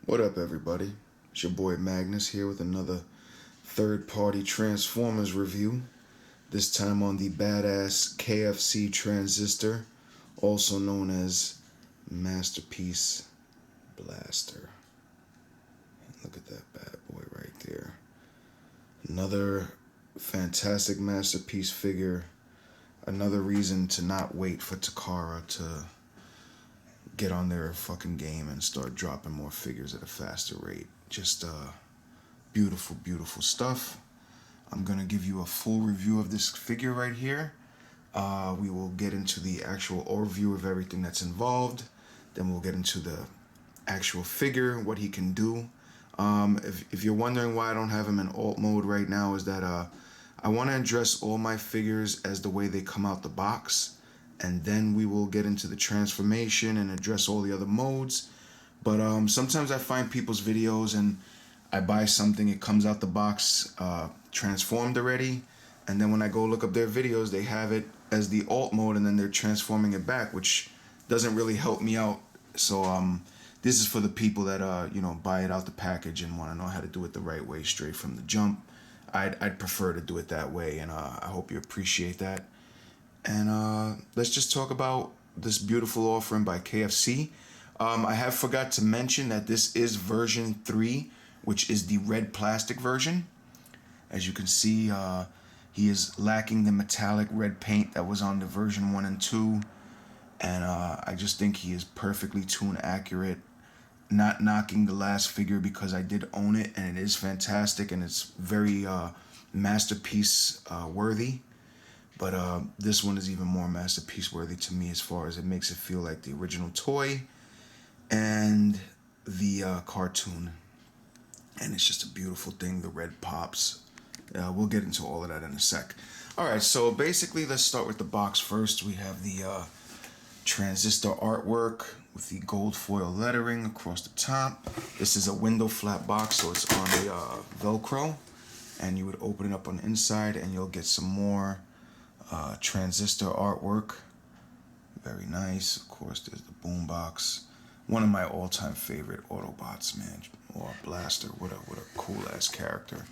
What up, everybody? It's your boy Magnus here with another third-party Transformers review. This time on the badass KFC Transistor, also known as Masterpiece Blaster. Look at that bad boy right there. Another fantastic masterpiece figure. Another reason to not wait for Takara to get on their fucking game and start dropping more figures at a faster rate. Just beautiful, beautiful stuff. I'm gonna give you a full review of this figure right here. We will get into the actual overview of everything that's involved. Then we'll get into the actual figure, what he can do. If you're wondering why I don't have him in alt mode right now, is that I want to address all my figures as the way they come out the box, and then we will get into the transformation and address all the other modes. But sometimes I find people's videos and I buy something, it comes out the box transformed already, and then when I go look up their videos, they have it as the alt mode and then they're transforming it back, which doesn't really help me out. So this is for the people that buy it out the package and want to know how to do it the right way, straight from the jump. I'd prefer to do it that way, and I hope you appreciate that. And let's just talk about this beautiful offering by KFC. I have forgot to mention that this is version 3, which is the red plastic version. As you can see, he is lacking the metallic red paint that was on the version 1 and 2. And I just think he is perfectly tune accurate. Not knocking the last figure because I did own it and it is fantastic and it's very masterpiece worthy. But this one is even more masterpiece worthy to me, as far as it makes it feel like the original toy and the cartoon. And it's just a beautiful thing. The red pops. We'll get into all of that in a sec. Alright, so basically let's start with the box first. We have the transistor artwork with the gold foil lettering across the top. This is a window flap box, so it's on a Velcro. And you would open it up on the inside and you'll get some more transistor artwork. Very nice. Of course, there's the boombox. One of my all-time favorite Autobots, man. Or Blaster. What a cool-ass character.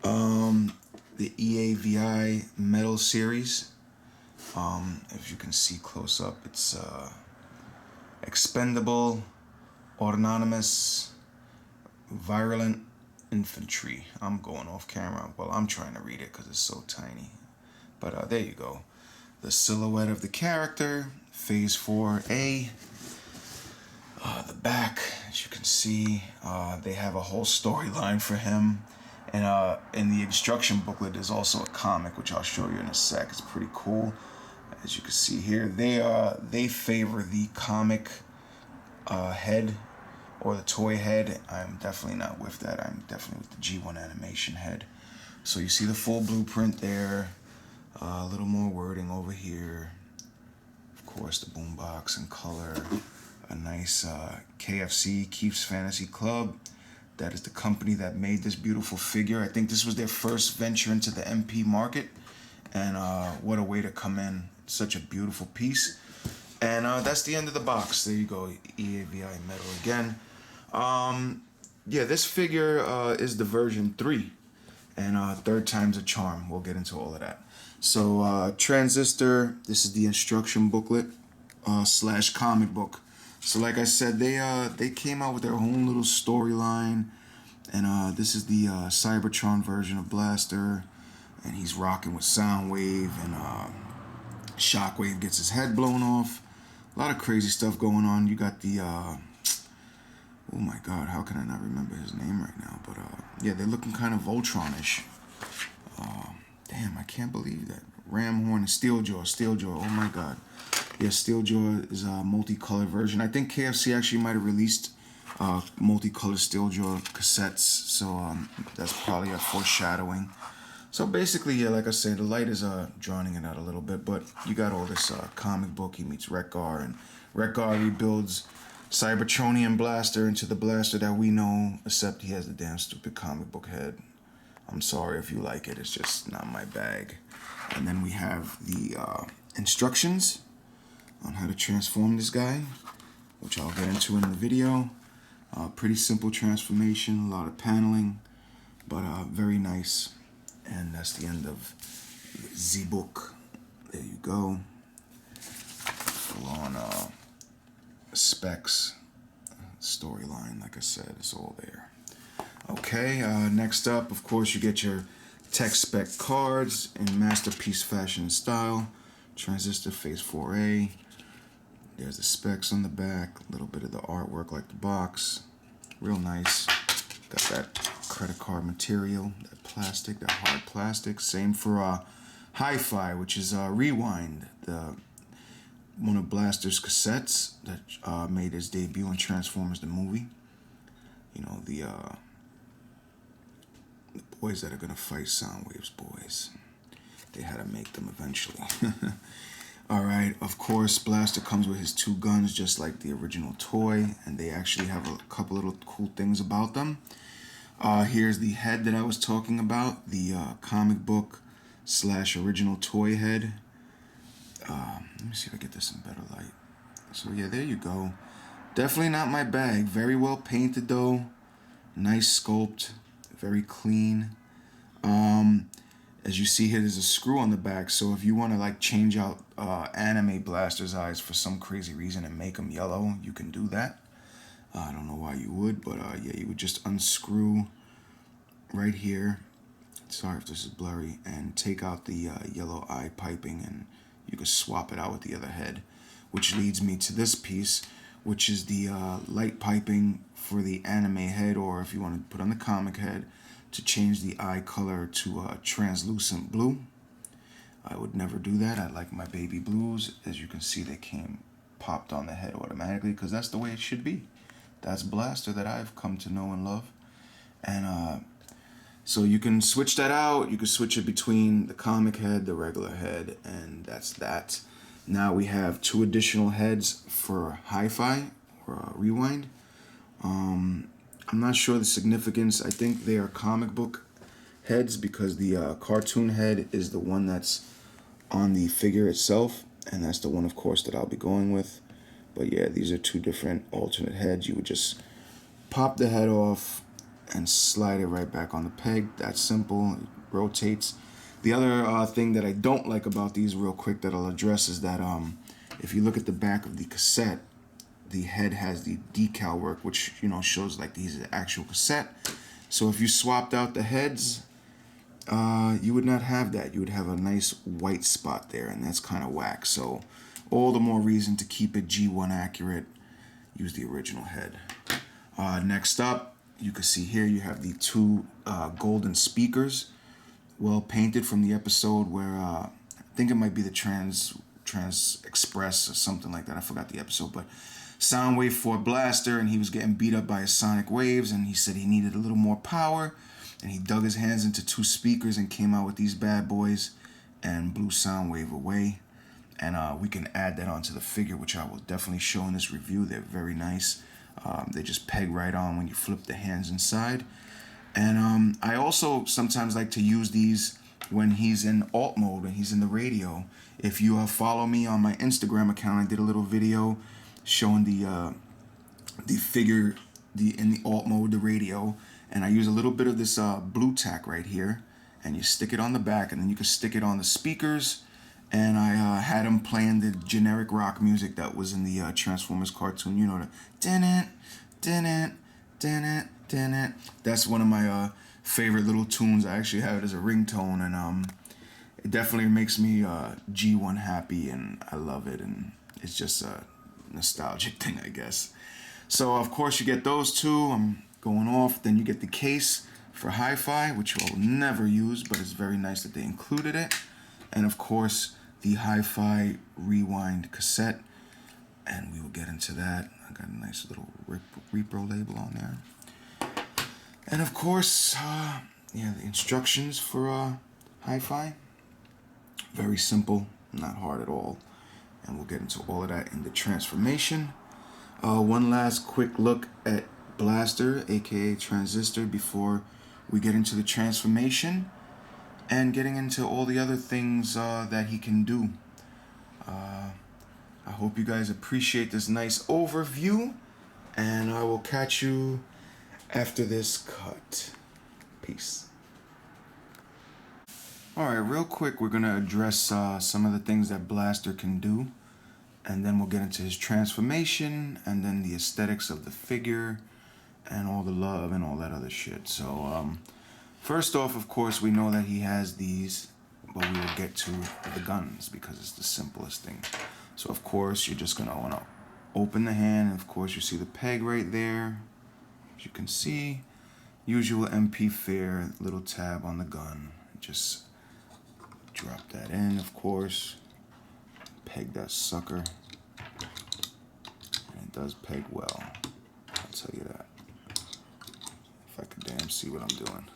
The EAVI Metal Series. If you can see close up, it's Expendable, Autonomous, Virulent Infantry. I'm going off camera. Well, I'm trying to read it because it's so tiny. But there you go. The silhouette of the character, Phase 4A. The back, as you can see, they have a whole storyline for him. And in the instruction booklet, there's also a comic, which I'll show you in a sec. It's pretty cool. As you can see here, they favor the comic head or the toy head. I'm definitely not with that. I'm definitely with the G1 animation head. So you see the full blueprint there. A little more wording over here. Of course, the boombox in color. A nice KFC, Keeps Fantasy Club. That is the company that made this beautiful figure. I think this was their first venture into the MP market. And what a way to come in. Such a beautiful piece. And that's the end of the box. There you go, EAVI metal again. Yeah, this figure is the version 3. And third time's a charm. We'll get into all of that. So Transistor, this is the instruction booklet / comic book. So like I said, they came out with their own little storyline. And this is the Cybertron version of Blaster. And he's rocking with Soundwave, and Shockwave gets his head blown off. A lot of crazy stuff going on. You got the, oh my god, how can I not remember his name right now? But yeah, they're looking kind of Voltron-ish. Damn, I can't believe that. Ramhorn and Steeljaw, oh my god. Yeah, Steeljaw is a multicolored version. I think KFC actually might have released multicolored Steeljaw cassettes, so that's probably a foreshadowing. So basically, yeah, like I said, the light is drowning it out a little bit, but you got all this comic book. He meets Wreck-Gar, and Wreck-Gar rebuilds Cybertronian Blaster into the Blaster that we know, except he has the damn stupid comic book head. I'm sorry if you like it, it's just not my bag. And then we have the instructions on how to transform this guy, which I'll get into in the video. Pretty simple transformation, a lot of paneling, but very nice. And that's the end of the book. There you go. Full on specs, storyline, like I said, it's all there. Okay, next up, of course, you get your tech spec cards in masterpiece fashion and style. Transistor Phase 4A. There's the specs on the back, a little bit of the artwork like the box. Real nice. Got that credit card material, that plastic, that hard plastic. Same for Hi-Fi, which is Rewind, one of Blaster's cassettes that made his debut in Transformers the movie. You know, the boys that are gonna fight Soundwave's boys. They had to make them eventually. Alright, of course, Blaster comes with his 2 guns just like the original toy, and they actually have a couple little cool things about them. Here's the head that I was talking about, the comic book / original toy head. Let me see if I get this in better light. So yeah, there you go. Definitely not my bag. Very well painted though. Nice sculpt. Very clean. As you see here, there's a screw on the back, so if you want to like change out anime Blaster's eyes for some crazy reason and make them yellow, you can do that. I don't know why you would, but yeah, you would just unscrew right here. Sorry if this is blurry, and take out the yellow eye piping, and you can swap it out with the other head, which leads me to this piece, which is the light piping for the anime head, or if you want to put on the comic head, to change the eye color to translucent blue. I would never do that. I like my baby blues. As you can see, they came popped on the head automatically because that's the way it should be. That's Blaster that I've come to know and love. And so you can switch that out. You can switch it between the comic head, the regular head, and that's that. Now we have 2 additional heads for Hi-Fi or Rewind. I'm not sure the significance. I think they are comic book heads because the cartoon head is the one that's on the figure itself, and that's the one, of course, that I'll be going with. But yeah, these are 2 different alternate heads. You would just pop the head off and slide it right back on the peg. That's simple. It rotates. The other thing that I don't like about these, real quick, that I'll address is that if you look at the back of the cassette, the head has the decal work, which, you know, shows like these are the actual cassette. So if you swapped out the heads, you would not have that. You would have a nice white spot there, and that's kind of whack. So all the more reason to keep it G1 accurate. Use the original head. Next up, you can see here you have the 2 golden speakers, well painted, from the episode where I think it might be the Trans Express or something like that. I forgot the episode, but Soundwave fought Blaster, and he was getting beat up by his sonic waves, and he said he needed a little more power, and he dug his hands into 2 speakers and came out with these bad boys and blew Soundwave away. And we can add that onto the figure, which I will definitely show in this review. They're very nice. They just peg right on when you flip the hands inside. And I also sometimes like to use these when he's in alt mode, when he's in the radio. If you follow me on my Instagram account, I did a little video showing the figure in the alt mode, the radio, and I use a little bit of this blue tack right here, and you stick it on the back, and then you can stick it on the speakers. And I had him playing the generic rock music that was in the Transformers cartoon. You know, the din-it, din-it, din-it, din-it. That's one of my favorite little tunes. I actually have it as a ringtone, and it definitely makes me G1 happy, and I love it, and it's just a nostalgic thing, I guess. So of course you get those 2. I'm going off. Then you get the case for Hi-Fi, which I'll never use, but it's very nice that they included it. And of course the Hi-Fi Rewind cassette, and we will get into that. I got a nice little repro label on there. And of course, yeah, the instructions for Hi-Fi. Very simple, not hard at all. And we'll get into all of that in the transformation. One last quick look at Blaster, aka Transistor, before we get into the transformation and getting into all the other things that he can do. I hope you guys appreciate this nice overview, and I will catch you after this cut. Peace. Alright, real quick, we're going to address some of the things that Blaster can do, and then we'll get into his transformation, and then the aesthetics of the figure, and all the love and all that other shit. So, first off, of course, we know that he has these, but we will get to the guns because it's the simplest thing. So, of course, you're just going to want to open the hand, and of course, you see the peg right there. As you can see, usual MP Fair little tab on the gun. Just drop that in, of course. Peg that sucker. And it does peg well. I'll tell you that. If I could damn see what I'm doing.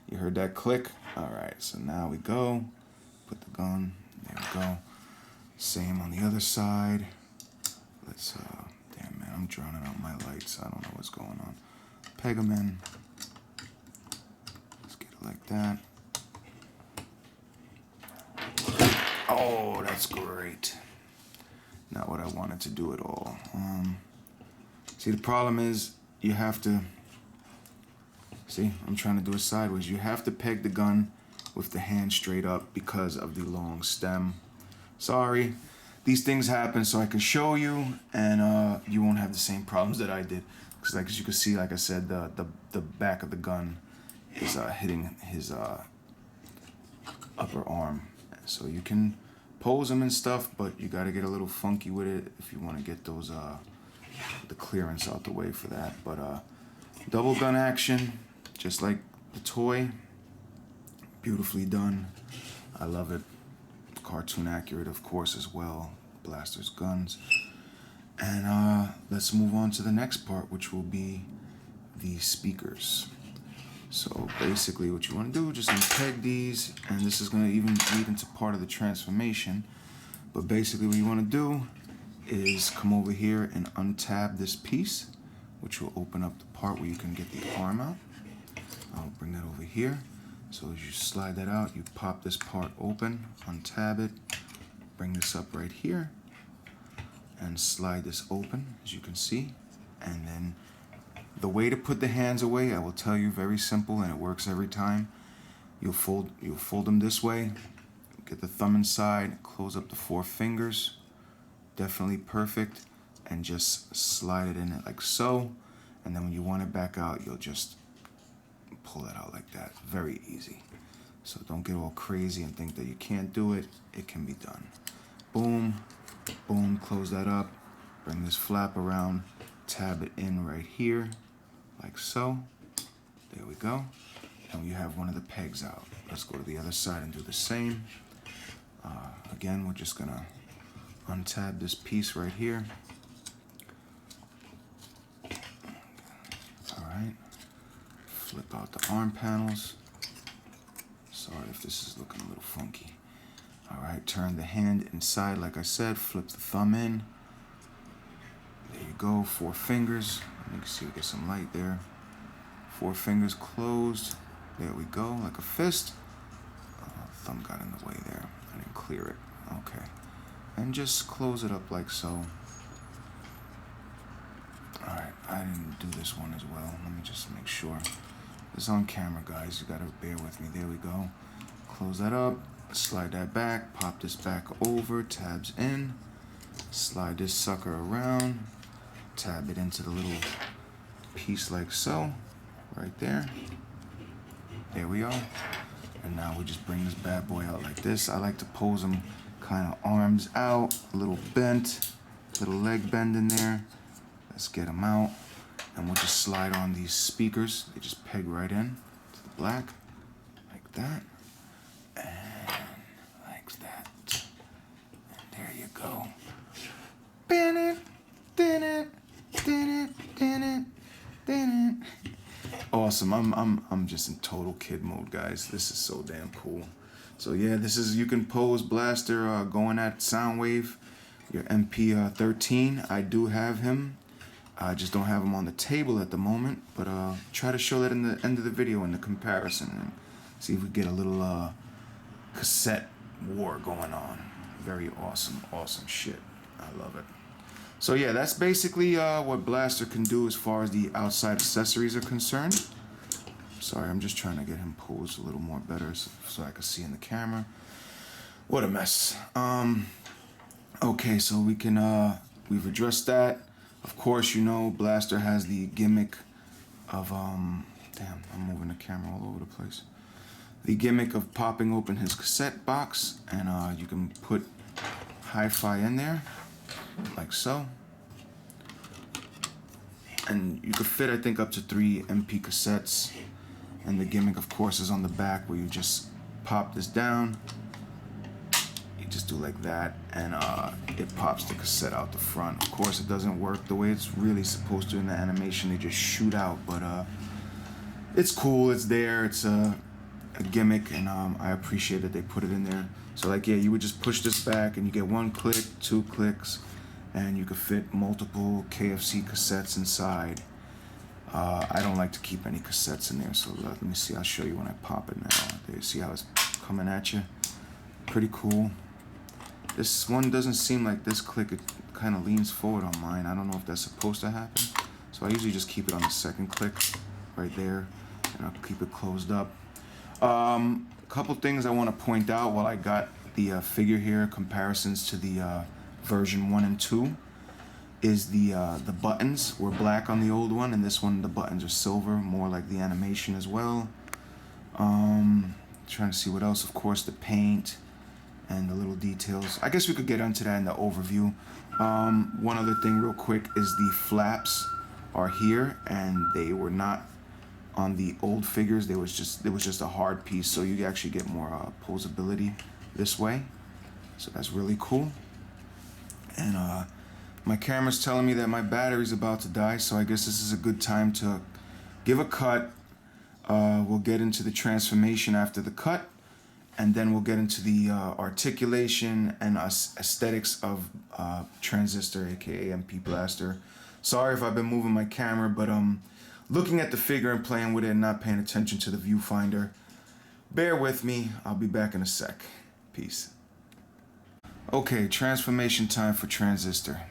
You heard that click? Alright, so now we go. Put the gun. There we go. Same on the other side. Let's, damn man, I'm drowning out my lights. I don't know what's going on. Peg them in. Let's get it like that. Oh, that's great. Not what I wanted to do at all. See, the problem is you have to... See, I'm trying to do it sideways. You have to peg the gun with the hand straight up because of the long stem. Sorry. These things happen so I can show you, and you won't have the same problems that I did. Because like as you can see, like I said, the back of the gun is hitting his upper arm. So you can pose them and stuff, but you got to get a little funky with it if you want to get those the clearance out the way for that. But double gun action, just like the toy, beautifully done. I love it. Cartoon accurate, of course, as well. Blaster's guns. And let's move on to the next part, which will be the speakers. So basically what you want to do, just unpeg these, and this is going to even lead into part of the transformation. But basically what you want to do is come over here and untab this piece, which will open up the part where you can get the arm out. I'll bring that over here. So as you slide that out, you pop this part open, untab it, bring this up right here, and slide this open, as you can see. And then the way to put the hands away, I will tell you, very simple, and it works every time. You'll fold them this way, get the thumb inside, close up the 4 fingers, definitely perfect, and just slide it in like so. And then when you want it back out, you'll just pull it out like that. Very easy. So don't get all crazy and think that you can't do it. It can be done. Boom, boom, close that up, bring this flap around, tab it in right here, like so. There we go. And you have one of the pegs out. Let's go to the other side and do the same. Again, we're just gonna untab this piece right here. Alright. Flip out the arm panels. Sorry if this is looking a little funky. Alright, turn the hand inside like I said, flip the thumb in. There you go, 4 fingers. Let me see, we get some light there. 4 fingers closed. There we go, like a fist. Thumb got in the way there. I didn't clear it. Okay. And just close it up like so. Alright, I didn't do this one as well. Let me just make sure. It's on camera, guys. You gotta bear with me. There we go. Close that up. Slide that back. Pop this back over. Tabs in. Slide this sucker around. Tab it into the little piece like so. Right there. There we are. And now we just bring this bad boy out like this. I like to pose them kind of arms out, a little bent, little leg bend in there. Let's get them out. And we'll just slide on these speakers. They just peg right in to the black, like that, and like that. And there you go. Awesome. I'm just in total kid mode, guys. This is so damn cool. So yeah, this is, you can pose Blaster going at Soundwave, your MP13. I do have him. I just don't have him on the table at the moment, but try to show that in the end of the video in the comparison and see if we get a little cassette war going on. Very awesome, awesome shit. I love it. So yeah, that's basically what Blaster can do as far as the outside accessories are concerned. Sorry, I'm just trying to get him posed a little more better so I can see in the camera. What a mess. Okay, so we've addressed that. Of course, you know, Blaster has the gimmick of, damn, I'm moving the camera all over the place. The gimmick of popping open his cassette box, and you can put hi-fi in there, like so. And you could fit, I think, up to 3 MP cassettes. And the gimmick, of course, is on the back where you just pop this down. You just do like that, and it pops the cassette out the front. Of course, it doesn't work the way it's really supposed to in the animation. They just shoot out, but it's cool. It's there. It's a gimmick, and I appreciate that they put it in there. So, like, yeah, you would just push this back, and you get 1 click, 2 clicks, and you could fit multiple KFC cassettes inside. I don't like to keep any cassettes in there, so let me see. I'll show you when I pop it now. There, you see how it's coming at you? Pretty cool. This one doesn't seem like this click. It kind of leans forward on mine. I don't know if that's supposed to happen. So I usually just keep it on the 2nd click right there, and I'll keep it closed up. Couple things I want to point out while I got the figure here, comparisons to the version 1 and 2. Is the buttons were black on the old one, and this one the buttons are silver, more like the animation as well. Trying to see what else. Of course, the paint and the little details. I guess we could get into that in the overview. One other thing real quick is the flaps are here, and they were not on the old figures. It was just a hard piece, so you actually get more posability this way. So that's really cool. And my camera's telling me that my battery's about to die, so I guess this is a good time to give a cut. We'll get into the transformation after the cut, and then we'll get into the articulation and aesthetics of Transistor, aka MP Blaster. Sorry if I've been moving my camera, but looking at the figure and playing with it and not paying attention to the viewfinder. Bear with me, I'll be back in a sec. Peace. Okay, transformation time for Transistor.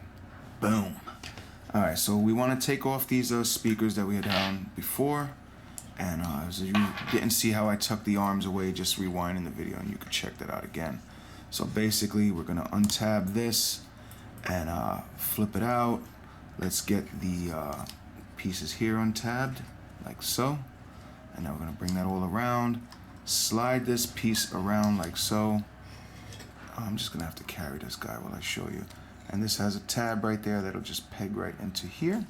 Boom. Alright, so we want to take off these speakers that we had down before. And as you didn't see how I tucked the arms away, just rewind in the video and you can check that out again. So basically, we're going to untab this and flip it out. Let's get the pieces here untabbed, like so. And now we're going to bring that all around. Slide this piece around like so. I'm just going to have to carry this guy while I show you. And this has a tab right there that'll just peg right into here,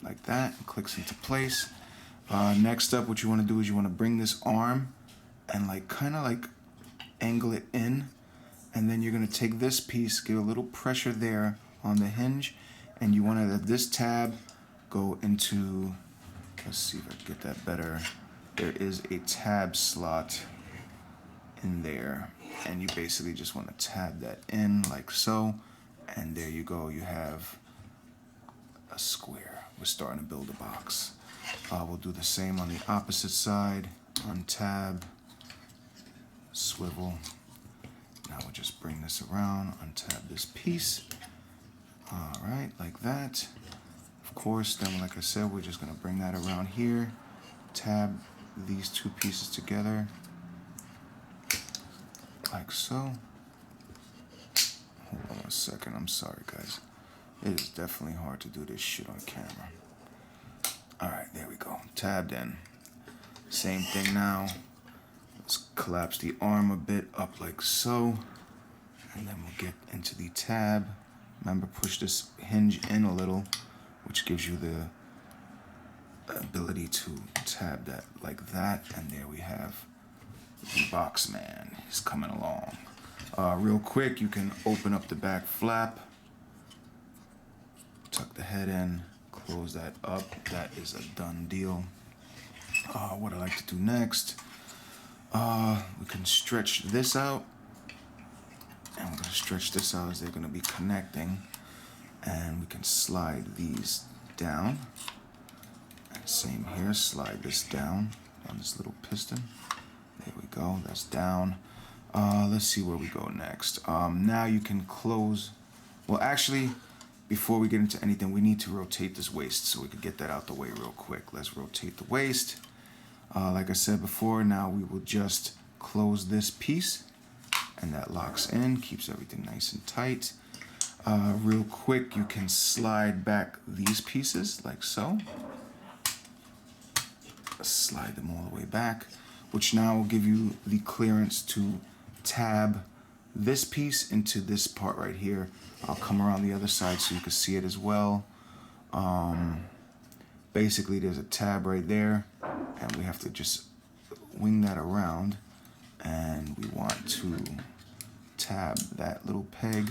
like that, and clicks into place. Next up, what you want to do is you want to bring this arm and kind of angle it in, and then you're going to take this piece, give a little pressure there on the hinge, and you want to let this tab go into, let's see if I can get that better. There is a tab slot in there, and you basically just want to tab that in like so. And there you go, you have a square. We're starting to build a box. We'll do the same on the opposite side. Untab, swivel. Now we'll just bring this around, untab this piece. All right, like that. Of course, then like I said, we're just gonna bring that around here. Tab these 2 pieces together, like so. Hold on a second, I'm sorry guys. It is definitely hard to do this shit on camera. Alright, there we go. Tabbed in. Same thing now. Let's collapse the arm a bit up like so. And then we'll get into the tab. Remember, push this hinge in a little, which gives you the ability to tab that like that. And there we have the box man. He's coming along. Real quick, you can open up the back flap, tuck the head in, close that up. That is a done deal. What I like to do next, we can stretch this out, and we're going to stretch this out as they're going to be connecting, and we can slide these down. And same here, slide this down on this little piston. There we go, that's down. Let's see where we go next. Now you can close. Well, actually, before we get into anything, we need to rotate this waist so we could get that out the way real quick. Let's rotate the waist. Like I said before, now we will just close this piece, and that locks in, keeps everything nice and tight. Real quick, you can slide back these pieces like so. Slide them all the way back, which now will give you the clearance to tab this piece into this part right here. I'll come around the other side so you can see it as well. Basically, there's a tab right there, and we have to just wing that around, and we want to tab that little peg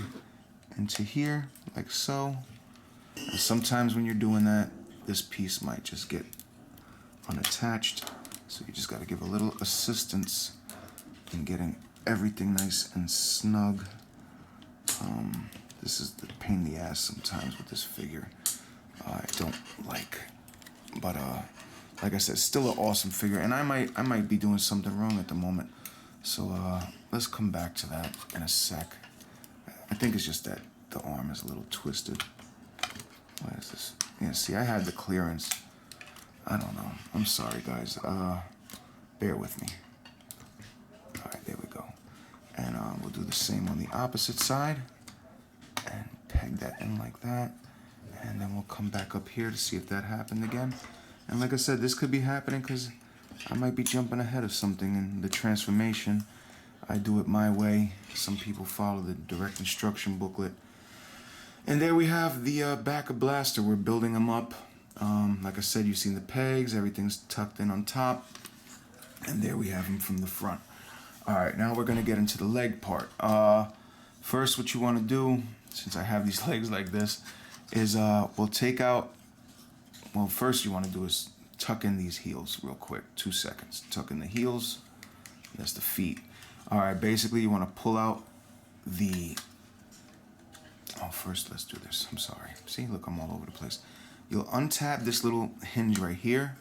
into here like so. And sometimes when you're doing that, this piece might just get unattached, so you just got to give a little assistance in getting everything nice and snug. This is the pain in the ass sometimes with this figure. I don't like, but like I said, still an awesome figure, and I might be doing something wrong at the moment, so let's come back to that in a sec. I think it's just that the arm is a little twisted. What is this? Yeah, see, I had the clearance. I don't know. I'm sorry, guys. Bear with me. All right, there we go. And we'll do the same on the opposite side. And peg that in like that. And then we'll come back up here to see if that happened again. And like I said, this could be happening because I might be jumping ahead of something in the transformation. I do it my way. Some people follow the direct instruction booklet. And there we have the back of Blaster. We're building them up. Like I said, you've seen the pegs. Everything's tucked in on top. And there we have them from the front. All right, now we're going to get into the leg part. First, what you want to do, since I have these legs like this, is we'll take out... Well, first you want to do is tuck in these heels real quick. 2 seconds. Tuck in the heels. That's the feet. All right, basically you want to pull out the... Oh, first let's do this. I'm sorry. See, look, I'm all over the place. You'll untab this little hinge right here,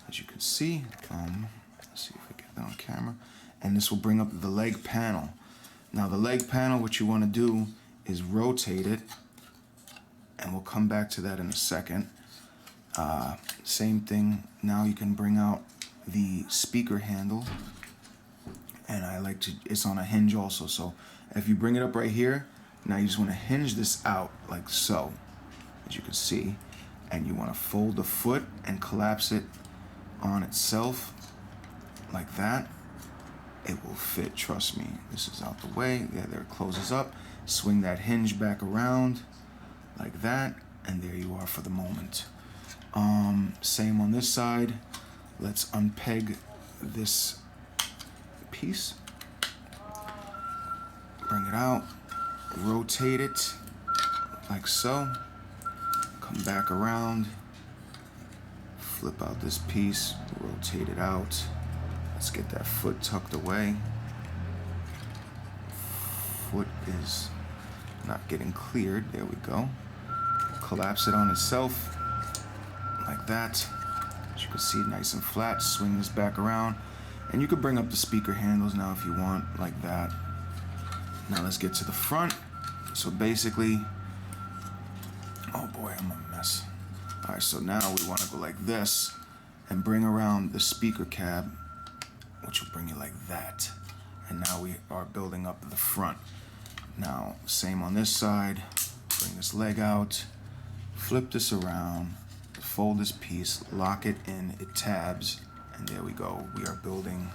as you can see. Let's see if we get that on camera. And this will bring up the leg panel. Now the leg panel, what you want to do is rotate it, and we'll come back to that in a second. Same thing. Now you can bring out the speaker handle, and I like to, it's on a hinge also. So if you bring it up right here, now you just want to hinge this out like so, as you can see, and you want to fold the foot and collapse it on itself like that. It will fit, trust me. This is out the way. Yeah, there it closes up. Swing that hinge back around like that, and there you are for the moment. Same on this side. Let's unpeg this piece. Bring it out. Rotate it like so. Come back around. Flip out this piece. Rotate it out. Let's get that foot tucked away. Foot is not getting cleared. There we go. Collapse it on itself like that. As you can see, nice and flat. Swing this back around. And you can bring up the speaker handles now if you want, like that. Now let's get to the front. So basically, oh boy, I'm a mess. All right, so now we want to go like this and bring around the speaker cab, which will bring you like that. And now we are building up the front. Now, same on this side. Bring this leg out, flip this around, fold this piece, lock it in, it tabs, and there we go. We are building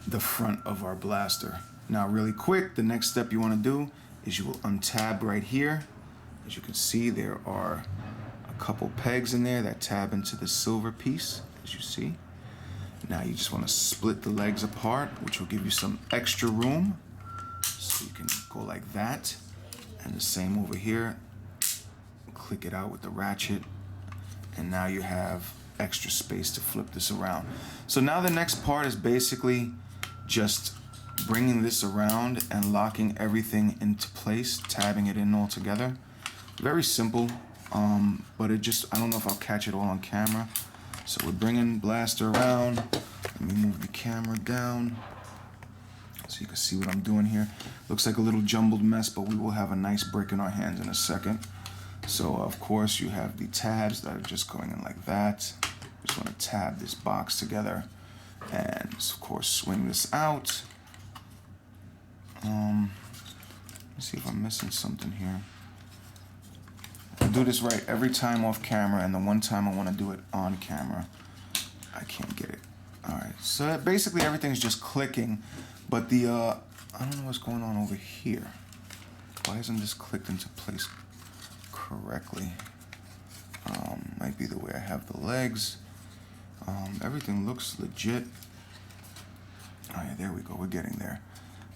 the front of our Blaster. Now, really quick, the next step you want to do is you will untab right here. As you can see, there are a couple pegs in there that tab into the silver piece, as you see. Now you just want to split the legs apart, which will give you some extra room. So you can go like that. And the same over here. Click it out with the ratchet. And now you have extra space to flip this around. So now the next part is basically just bringing this around and locking everything into place, tabbing it in all together. Very simple, but it just, I don't know if I'll catch it all on camera. So we're bringing Blaster around. Let me move the camera down. So you can see what I'm doing here. Looks like a little jumbled mess, but we will have a nice brick in our hands in a second. So of course you have the tabs that are just going in like that. Just want to tab this box together and of course swing this out. Let's see if I'm missing something here. I do this right every time off camera, and the one time I want to do it on camera, I can't get it. Alright, so basically everything's just clicking, but the, I don't know what's going on over here. Why isn't this clicked into place correctly? Might be the way I have the legs. Everything looks legit. Alright, there we go, we're getting there.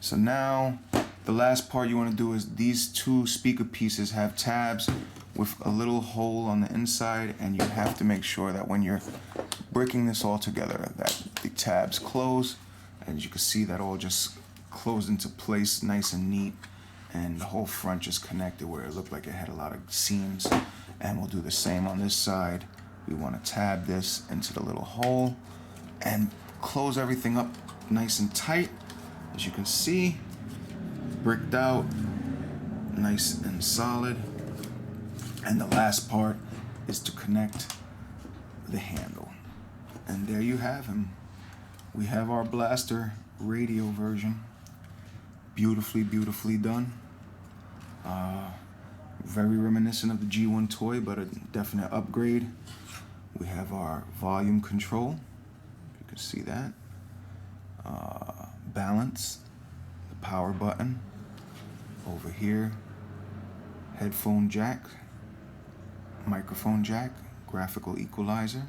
So now, the last part you want to do is these two speaker pieces have tabs with a little hole on the inside, and you have to make sure that when you're bricking this all together that the tabs close. As you can see, that all just closed into place nice and neat, and the whole front just connected where it looked like it had a lot of seams. And we'll do the same on this side. We want to tab this into the little hole and close everything up nice and tight. As you can see, bricked out, nice and solid. And the last part is to connect the handle. And there you have him. We have our blaster radio version. Beautifully, beautifully done. Very reminiscent of the G1 toy, but a definite upgrade. We have our volume control. You can see that. Balance, the power button. Over here, headphone jack, microphone jack, graphical equalizer.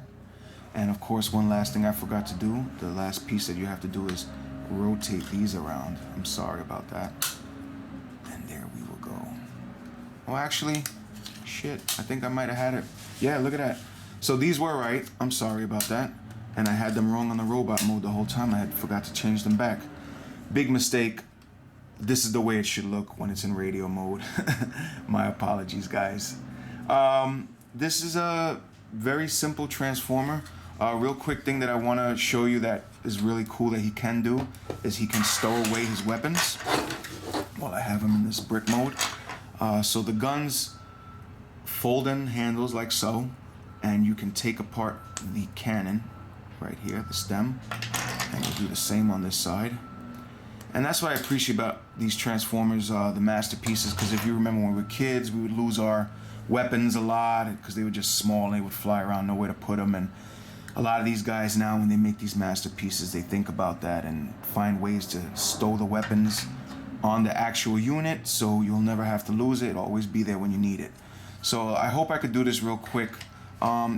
And of course, one last thing I forgot to do, the last piece that you have to do is rotate these around. I'm sorry about that. And there we will go. Oh, actually, shit, I think I might have had it. Yeah, look at that. So these were right. I'm sorry about that. And I had them wrong on the robot mode the whole time. I had forgot to change them back. Big mistake. This is the way it should look when it's in radio mode. My apologies, guys. This is a very simple transformer. Real quick thing that I want to show you that is really cool that he can do is he can stow away his weapons while I have him in this brick mode. So the guns fold in handles like so, and you can take apart the cannon right here, the stem, and we'll do the same on this side. And that's what I appreciate about these transformers, the masterpieces, because if you remember when we were kids, we would lose our weapons a lot because they were just small and they would fly around, nowhere to put them. And a lot of these guys now, when they make these masterpieces, they think about that and find ways to stow the weapons on the actual unit, so you'll never have to lose it. It'll always be there when you need it. So I hope I could do this real quick.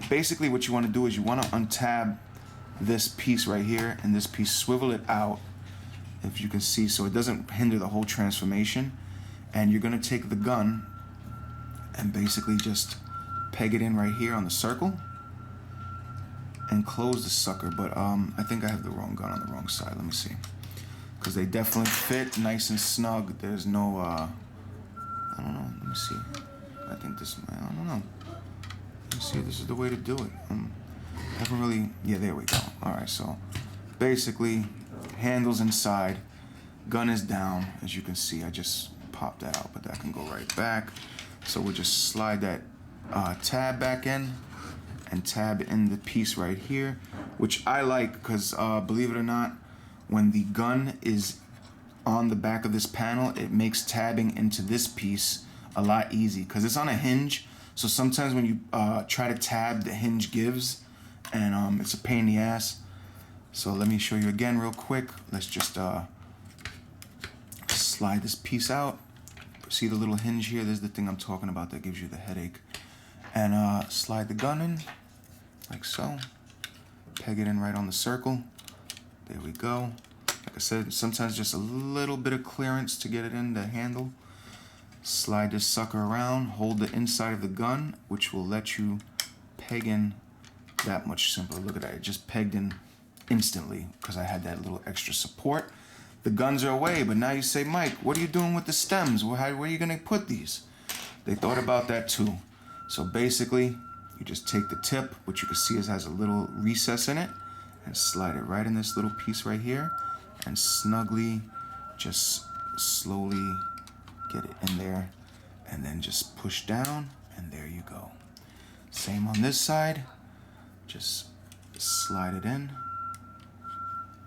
Basically what you want to do is you want to untab this piece right here and this piece, swivel it out, if you can see, so it doesn't hinder the whole transformation. And you're going to take the gun and basically just peg it in right here on the circle and close the sucker. But I think I have the wrong gun on the wrong side. Let me see, because they definitely fit nice and snug. There's no I don't know, let me see. I think this, I don't know. Let me see, this is the way to do it. I haven't really, yeah, there we go. Alright, so basically handles inside, gun is down. As you can see, I just popped that out, but that can go right back. So we'll just slide that tab back in and tab in the piece right here, which I like because believe it or not, when the gun is on the back of this panel, it makes tabbing into this piece a lot easy because it's on a hinge. So sometimes when you try to tab, the hinge gives, and it's a pain in the ass. So let me show you again real quick. Let's just slide this piece out. See the little hinge here? There's the thing I'm talking about that gives you the headache. And slide the gun in, like so. Peg it in right on the circle. There we go. Like I said, sometimes just a little bit of clearance to get it in the handle. Slide this sucker around, hold the inside of the gun, which will let you peg in that much simpler. Look at that, it just pegged in instantly because I had that little extra support. The guns are away, but now you say, Mike, what are you doing with the stems? Where are you gonna put these? They thought about that too. So basically, you just take the tip, which you can see has a little recess in it, and slide it right in this little piece right here, and snugly just slowly get it in there, and then just push down, and there you go. Same on this side. Just slide it in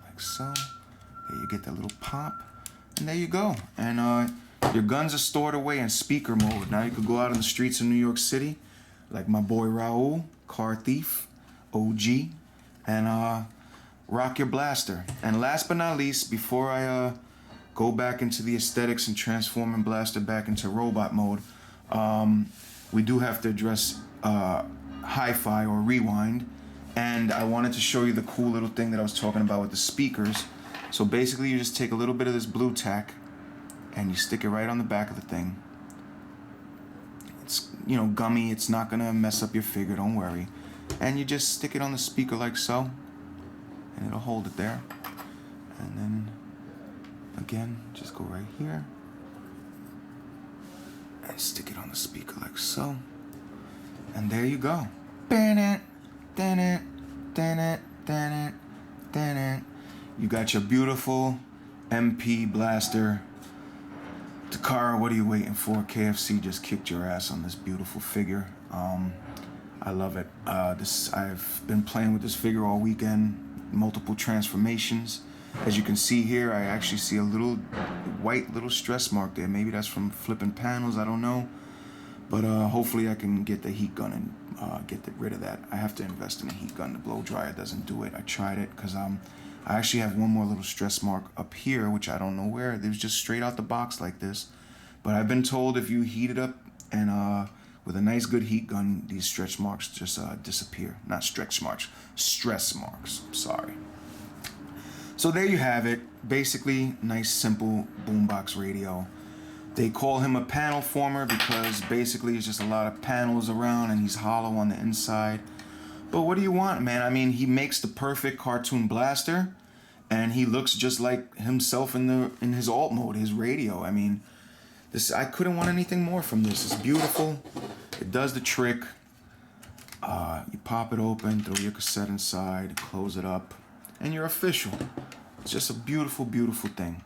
like so. There you get that little pop, and there you go. And your guns are stored away in speaker mode. Now you can go out on the streets of New York City, like my boy Raul, car thief, OG, and rock your blaster. And last but not least, before I go back into the aesthetics and transforming blaster back into robot mode, we do have to address hi-fi or rewind. And I wanted to show you the cool little thing that I was talking about with the speakers. So basically you just take a little bit of this blue tack and you stick it right on the back of the thing. It's, you know, gummy, it's not gonna mess up your figure, don't worry. And you just stick it on the speaker like so, and it'll hold it there. And then again, just go right here and stick it on the speaker like so. And there you go. You got your beautiful MP blaster. Takara, what are you waiting for? KFC just kicked your ass on this beautiful figure. I love it. I've been playing with this figure all weekend. Multiple transformations. As you can see here, I actually see a little white little stress mark there. Maybe that's from flipping panels, I don't know. But hopefully I can get the heat gun and get rid of that. I have to invest in a heat gun. The blow dryer doesn't do it. I tried it because I actually have one more little stress mark up here, which I don't know where. It was just straight out the box like this. But I've been told if you heat it up and with a nice good heat gun, these stretch marks just disappear. Not stretch marks, stress marks. Sorry. So there you have it. Basically, nice simple boombox radio. They call him a panel former because basically it's just a lot of panels around and he's hollow on the inside. But what do you want, man? I mean, he makes the perfect cartoon blaster, and he looks just like himself in his alt mode, his radio. I mean, I couldn't want anything more from this. It's beautiful. It does the trick. You pop it open, throw your cassette inside, close it up, and you're official. It's just a beautiful, beautiful thing.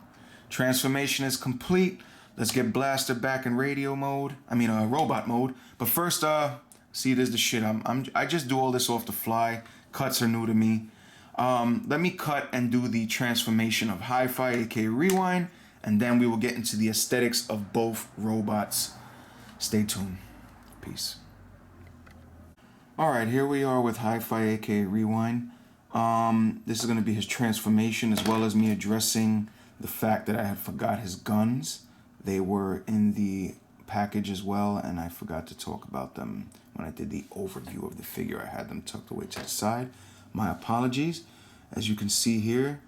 Transformation is complete. Let's get Blaster back in radio mode. Robot mode. But first, see, there's the shit. I just do all this off the fly. Cuts are new to me. Let me cut and do the transformation of Hi-Fi, aka Rewind, and then we will get into the aesthetics of both robots. Stay tuned. Peace. Alright, here we are with Hi-Fi, aka Rewind. This is going to be his transformation, as well as me addressing the fact that I had forgot his guns. They were in the package as well, and I forgot to talk about them when I did the overview of the figure. I had them tucked away to the side. My apologies. As you can see here,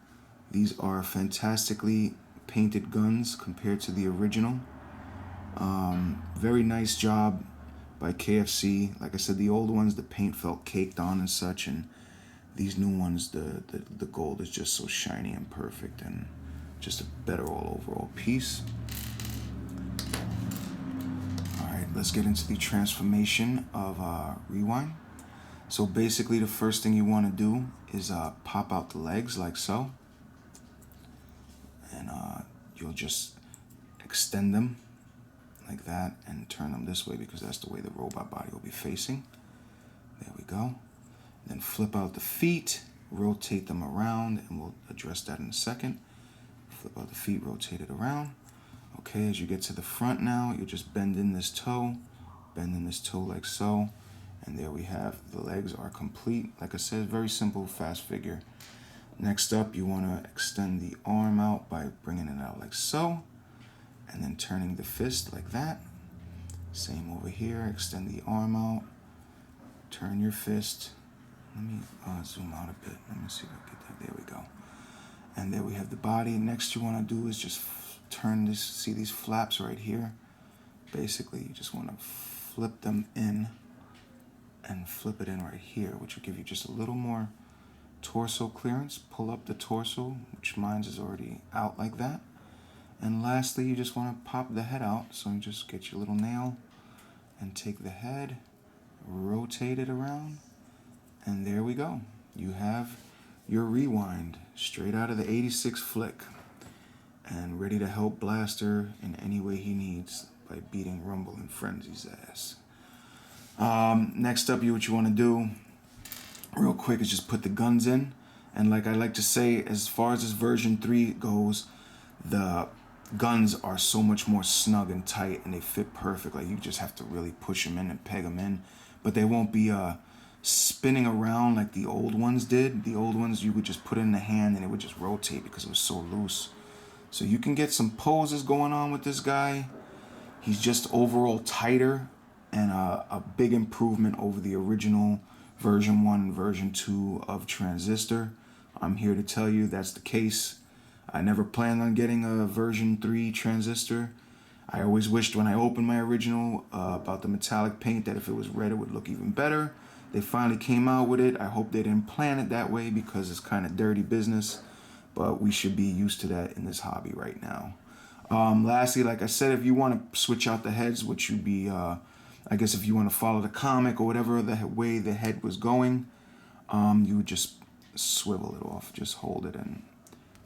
these are fantastically painted guns compared to the original. Very nice job by KFC. Like I said, the old ones, the paint felt caked on and such, and these new ones, the gold is just so shiny and perfect, and just a better overall piece. Alright, let's get into the transformation of Rewind. So basically the first thing you want to do is pop out the legs like so. And you'll just extend them like that and turn them this way because that's the way the robot body will be facing. There we go. Then flip out the feet, rotate them around, and we'll address that in a second. Flip out the feet, rotate it around. Okay, as you get to the front now, you just bend in this toe like so, and there we have, the legs are complete. Like I said, very simple, fast figure. Next up, you want to extend the arm out by bringing it out like so, and then turning the fist like that. Same over here, extend the arm out, turn your fist. Let me zoom out a bit. Let me see if I get that. There we go. And there we have the body. Next you want to do is just turn this, see these flaps right here? Basically, you just want to flip them in and flip it in right here, which will give you just a little more torso clearance. Pull up the torso, which mine is already out like that. And lastly, you just want to pop the head out. So you just get your little nail and take the head, rotate it around, and there we go. You have your Rewind straight out of the '86 flick. and ready to help Blaster in any way he needs by beating Rumble and Frenzy's ass. Next up, what you want to do real quick is just put the guns in. And like I like to say, as far as this version 3 goes, the guns are so much more snug and tight, and they fit perfect. Like, you just have to really push them in and peg them in, but they won't be spinning around like the old ones did. The old ones, you would just put it in the hand and it would just rotate because it was so loose. So you can get some poses going on with this guy. He's just overall tighter and a big improvement over the original version 1 and version 2 of Transistor. I'm here to tell you that's the case. I never planned on getting a version 3 Transistor. I always wished when I opened my original about the metallic paint that if it was red it would look even better. They finally came out with it. I hope they didn't plan it that way because it's kind of dirty business, but we should be used to that in this hobby right now. Lastly, like I said, if you want to switch out the heads, which would be, I guess if you want to follow the comic or whatever the way the head was going, you would just swivel it off, just hold it and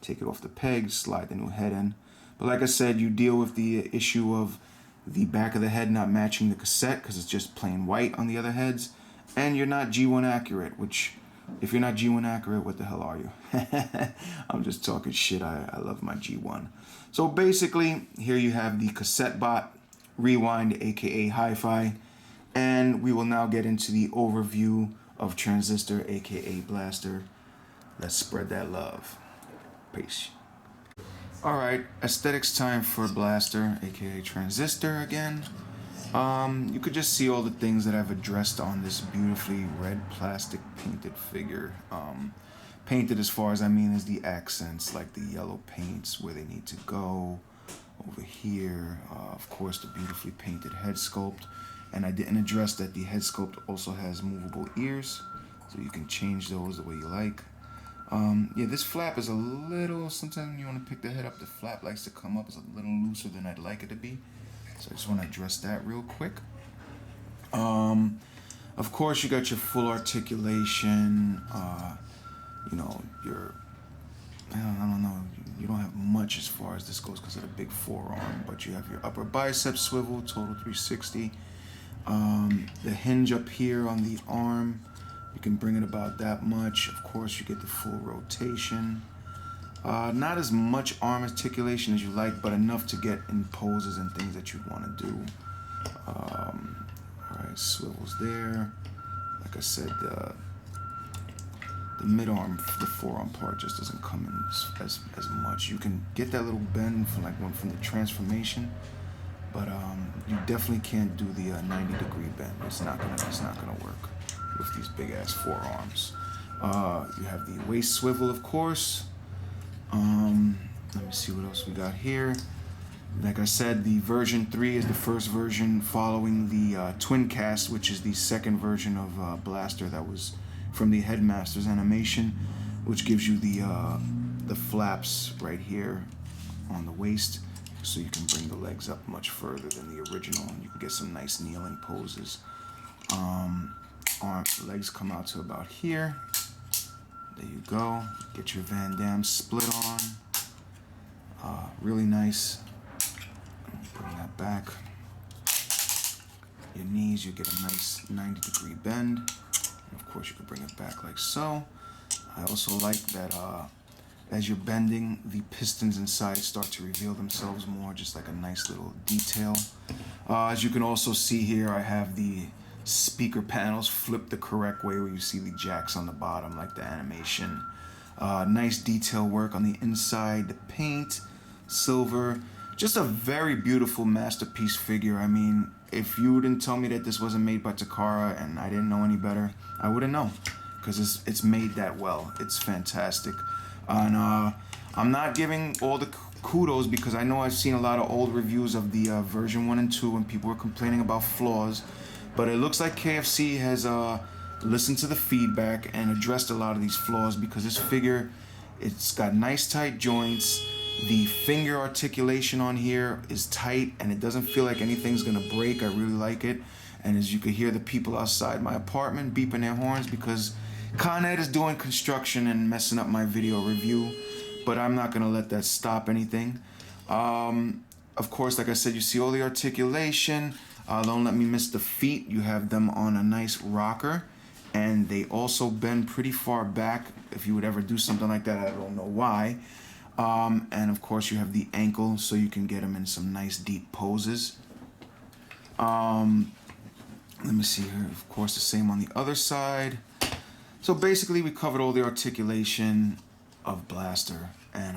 take it off the peg, slide the new head in. But like I said, you deal with the issue of the back of the head not matching the cassette because it's just plain white on the other heads, and you're not G1 accurate, which if you're not G1 accurate, what the hell are you? I'm just talking shit. I love my G1. So basically, here you have the cassette bot, Rewind, aka Hi-Fi, and we will now get into the overview of Transistor, aka Blaster. Let's spread that love. Peace. Alright, aesthetics time for Blaster, aka Transistor again. You could just see all the things that I've addressed on this beautifully red plastic painted figure. Painted as far as I mean is the accents, like the yellow paints where they need to go. Over here, of course, the beautifully painted head sculpt. And I didn't address that the head sculpt also has movable ears, so you can change those the way you like. Yeah, this flap is a little, sometimes when you want to pick the head up, the flap likes to come up. It's a little looser than I'd like it to be. So I just want to address that real quick. Of course, you got your full articulation, you know, your, I don't know, you don't have much as far as this goes because of the big forearm, but you have your upper bicep swivel, total 360. The hinge up here on the arm, you can bring it about that much. Of course, you get the full rotation. Not as much arm articulation as you like, but enough to get in poses and things that you want to do. Alright, swivels there. Like I said, the mid-arm, the forearm part just doesn't come in as much. You can get that little bend from from the transformation, but you definitely can't do the 90-degree bend. It's not gonna work with these big ass forearms. You have the waist swivel, of course. Let me see what else we got here. Like I said, the version 3 is the first version following the twin cast, which is the second version of Blaster that was from the Headmaster's animation, which gives you the flaps right here on the waist, so you can bring the legs up much further than the original, and you can get some nice kneeling poses. Legs come out to about here. There you go. Get your Van Damme split on. Really nice. Bring that back. Your knees, you get a nice 90-degree bend. And of course, you can bring it back like so. I also like that as you're bending, the pistons inside start to reveal themselves more, just like a nice little detail. As you can also see here, I have the speaker panels flipped the correct way where you see the jacks on the bottom like the animation. Nice detail work on the inside, the paint, silver, just a very beautiful masterpiece figure. I mean, if you didn't tell me that this wasn't made by Takara and I didn't know any better, I wouldn't know, because it's made that well. It's fantastic. And I'm not giving all the kudos because I know I've seen a lot of old reviews of the version 1 and 2 and people were complaining about flaws. But it looks like KFC has listened to the feedback and addressed a lot of these flaws, because this figure, it's got nice tight joints. The finger articulation on here is tight and it doesn't feel like anything's gonna break. I really like it. And as you can hear the people outside my apartment beeping their horns because Con Ed is doing construction and messing up my video review. but I'm not gonna let that stop anything. Of course, like I said, you see all the articulation. Don't let me miss the feet. You have them on a nice rocker, and they also bend pretty far back. If you would ever do something like that, I don't know why. And of course, you have the ankle, so you can get them in some nice deep poses. Let me see here. Of course, the same on the other side. So basically, we covered all the articulation of Blaster, and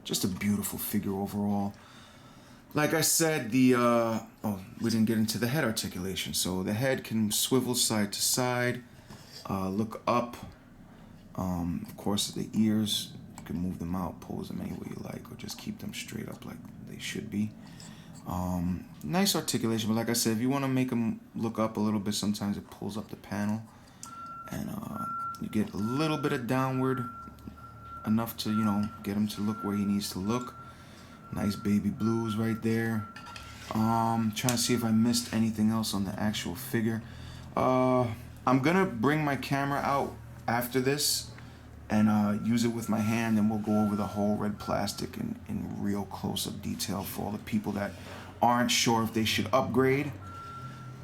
just a beautiful figure overall. Like I said, we didn't get into the head articulation. So the head can swivel side to side, look up. Of course, the ears, you can move them out, pose them any way you like, or just keep them straight up like they should be. Nice articulation, but like I said, if you want to make them look up a little bit, sometimes it pulls up the panel, and you get a little bit of downward, enough to, you know, get him to look where he needs to look. Nice baby blues right there. Trying to see if I missed anything else on the actual figure. I'm gonna bring my camera out after this and use it with my hand, and we'll go over the whole red plastic in real close-up detail for all the people that aren't sure if they should upgrade.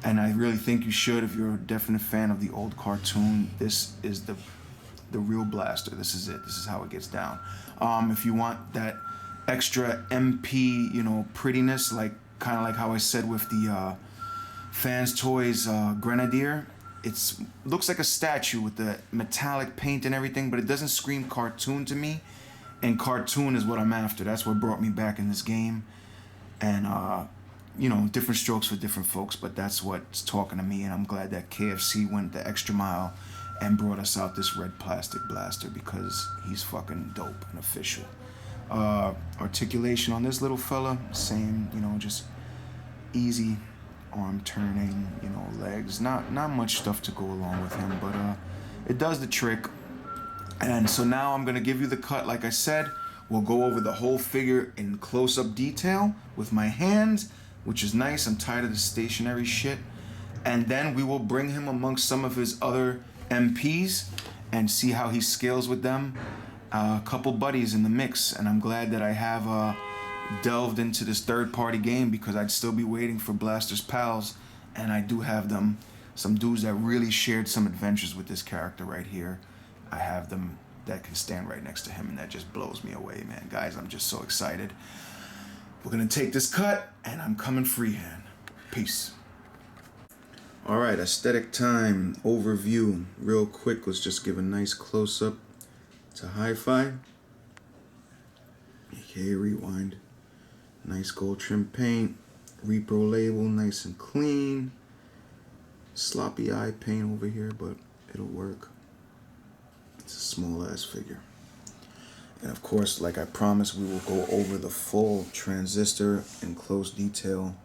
And I really think you should. If you're a definite fan of the old cartoon, this is the real Blaster. This is it. This is how it gets down. If you want that extra MP, you know, prettiness, like kind of like how I said with the Fans Toys Grenadier, it looks like a statue with the metallic paint and everything, but it doesn't scream cartoon to me, and cartoon is what I'm after. That's what brought me back in this game. And you know, different strokes for different folks, but that's what's talking to me, and I'm glad that KFC went the extra mile and brought us out this red plastic Blaster, because he's fucking dope and official. Articulation on this little fella, same, you know, just easy arm turning, you know, legs, not much stuff to go along with him, but it does the trick. And so now I'm gonna give you the cut. Like I said, we'll go over the whole figure in close-up detail with my hands, which is nice. I'm tired of the stationary shit. And then we will bring him amongst some of his other MPs and see how he scales with them. A couple buddies in the mix, and I'm glad that I have delved into this third-party game, because I'd still be waiting for Blaster's pals, and I do have them. Some dudes that really shared some adventures with this character right here. I have them that can stand right next to him, and that just blows me away, man. Guys, I'm just so excited. We're gonna take this cut, and I'm coming freehand. Peace. All right, aesthetic time overview. Real quick, let's just give a nice close-up to Hi-Fi, aka Rewind. Nice gold trim paint, repro label, nice and clean. Sloppy eye paint over here, but it'll work. It's a small ass figure. And of course, like I promised, we will go over the full transistor in close detail,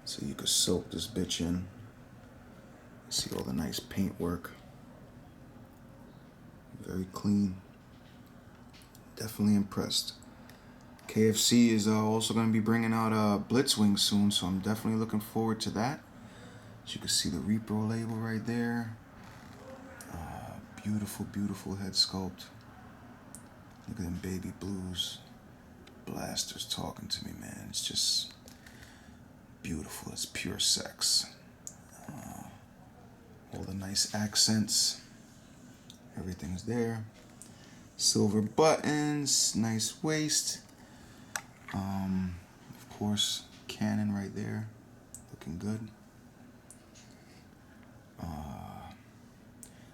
so you can soak this bitch in. See all the nice paint work. Very clean. Definitely impressed. KFC is also going to be bringing out Blitzwing soon, so I'm definitely looking forward to that. As you can see the repro label right there. Beautiful, beautiful head sculpt. Look at them baby blues. Blaster's talking to me, man. It's just beautiful. It's pure sex. All the nice accents. Everything's there. Silver buttons, nice waist. Of course, cannon right there, looking good.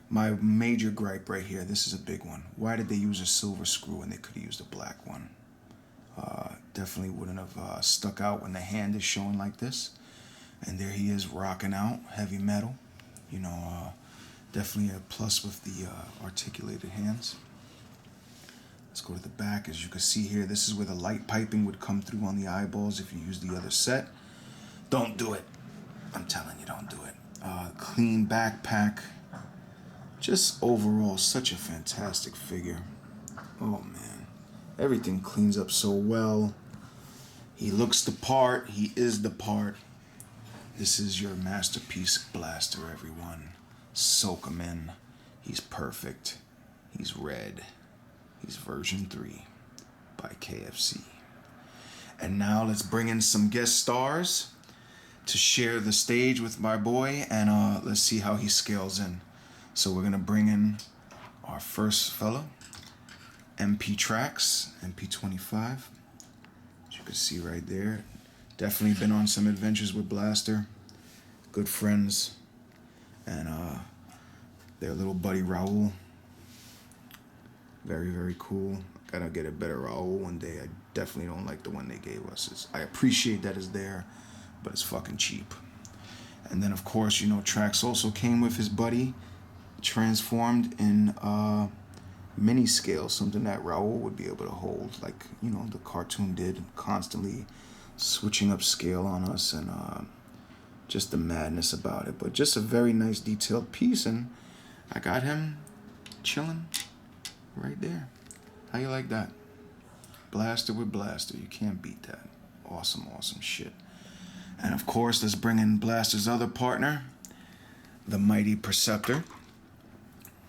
My major gripe right here, this is a big one. Why did they use a silver screw when they could have used a black one? Definitely wouldn't have stuck out when the hand is showing like this. And there he is rocking out, heavy metal. You know, definitely a plus with the articulated hands. Let's go to the back. As you can see here, this is where the light piping would come through on the eyeballs if you use the other set. Don't do it. I'm telling you, don't do it. Clean backpack. Just overall, such a fantastic figure. Oh, man. Everything cleans up so well. He looks the part. He is the part. This is your masterpiece Blaster, everyone. Soak him in. He's perfect. He's red. He's version 3. by KFC. And now let's bring in some guest stars to share the stage with my boy, and let's see how he scales in. So we're gonna bring in our first fella, MP Tracks, MP25. As you can see right there, definitely been on some adventures with Blaster. Good friends, and their little buddy Raul. Very, very cool. Gotta get a better Raul one day. I definitely don't like the one they gave us. I appreciate that it's there, but it's fucking cheap. And then of course, you know, Trax also came with his buddy, transformed in mini scale, something that Raul would be able to hold, like, you know, the cartoon did, constantly switching up scale on us, and just the madness about it. But just a very nice detailed piece, and I got him chilling right there. How you like that? Blaster with Blaster. You can't beat that. Awesome, awesome shit. And of course, let's bring in Blaster's other partner, the Mighty Perceptor.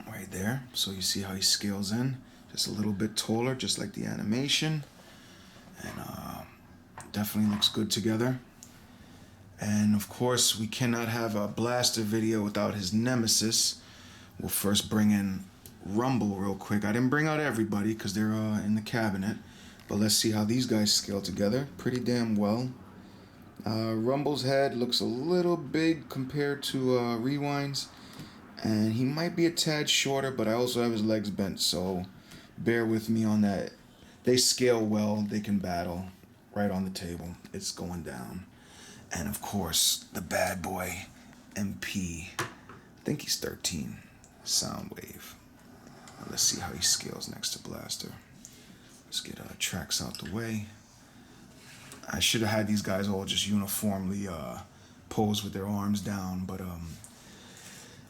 Right there. So you see how he scales in. Just a little bit taller, just like the animation. And definitely looks good together. And of course, we cannot have a Blaster video without his nemesis. We'll first bring in Rumble real quick. I didn't bring out everybody because they're in the cabinet, but let's see how these guys scale together. Pretty damn well. Rumble's head looks a little big compared to Rewind's, and he might be a tad shorter, but I also have his legs bent, so bear with me on that. They scale well. They can battle right on the table. It's going down. And of course, the bad boy MP, I think he's 13, Soundwave. Let's see how he scales next to Blaster. Let's get Tracks out the way. I should have had these guys all just uniformly pose with their arms down, but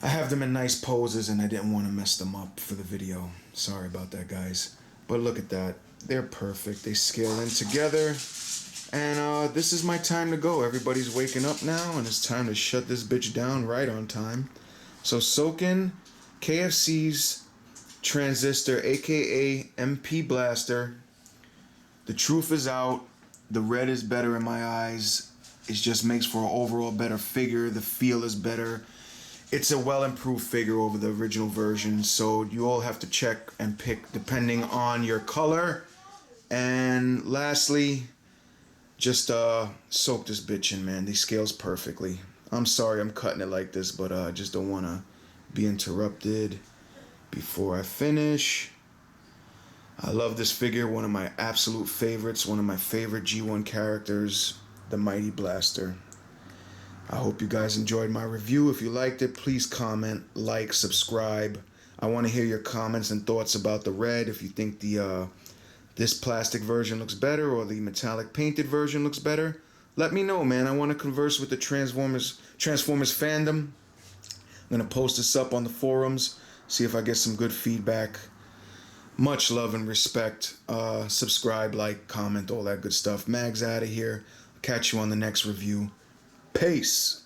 I have them in nice poses and I didn't want to mess them up for the video. Sorry about that, guys. But look at that. They're perfect. They scale in together. And this is my time to go. Everybody's waking up now, and it's time to shut this bitch down right on time. So soak in KFC's Transistor, aka MP Blaster. The truth is out. The red is better in my eyes. It just makes for an overall better figure. The feel is better. It's a well improved figure over the original version. So you all have to check and pick depending on your color. And lastly, just soak this bitch in, man. These scales perfectly. I'm sorry I'm cutting it like this, but I just don't want to be interrupted before I finish. I love this figure, one of my absolute favorites, one of my favorite G1 characters, the Mighty Blaster. I hope you guys enjoyed my review. If you liked it, please comment, like, subscribe. I want to hear your comments and thoughts about the red. If you think the this plastic version looks better or the metallic painted version looks better, let me know, man. I want to converse with the Transformers fandom. I'm going to post this up on the forums, see if I get some good feedback. Much love and respect. Subscribe, like, comment, all that good stuff. Mag's out of here. Catch you on the next review. Peace.